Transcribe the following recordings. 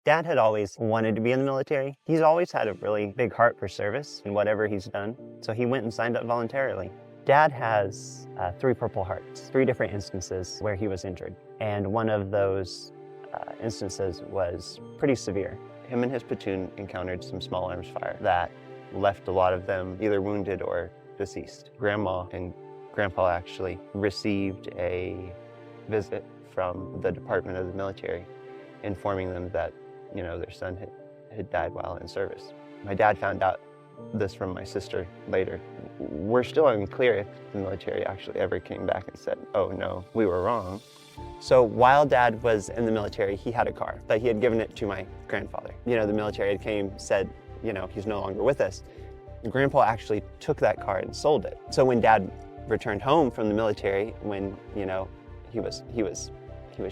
Dad had always wanted to be in the military. He's always had a really big heart for service in whatever he's done, so he went and signed up voluntarily. Dad has 3 Purple Hearts, 3 different instances where he was injured, and one of those instances was pretty severe. Him and his platoon encountered some small arms fire that left a lot of them either wounded or deceased. Grandma and Grandpa actually received a visit from the Department of the Military informing them that, their son had died while in service. My dad found out this from my sister later. We're still unclear if the military actually ever came back and said, oh no, we were wrong. So while Dad was in the military, he had a car, but he had given it to my grandfather. The military said, he's no longer with us. Grandpa actually took that car and sold it. So when Dad returned home from the military, when, he was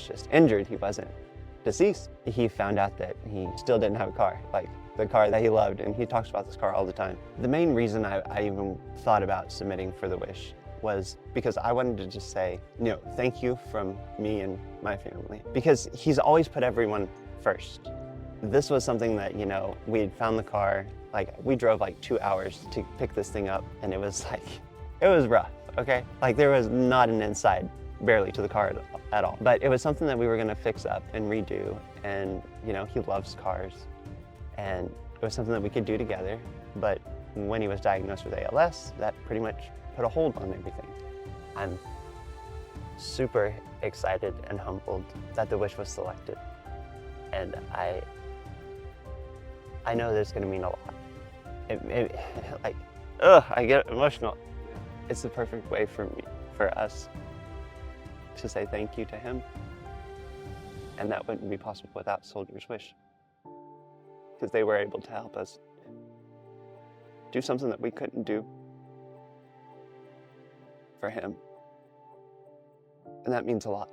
just injured, he wasn't deceased, he found out that he still didn't have a car, like the car that he loved, and he talks about this car all the time. The main reason I even thought about submitting for the wish was because I wanted to just say, thank you from me and my family, because he's always put everyone first. This was something that, we had found the car, we drove 2 hours to pick this thing up, and it was rough, okay? There was not an inside barely to the car at all. But it was something that we were gonna fix up and redo, and he loves cars, and it was something that we could do together. But when he was diagnosed with ALS, that pretty much put a hold on everything. I'm super excited and humbled that the wish was selected, and I know there's gonna mean a lot. I get emotional. It's the perfect way for us to say thank you to him. And that wouldn't be possible without Soldier's Wish, because they were able to help us do something that we couldn't do for him. And that means a lot.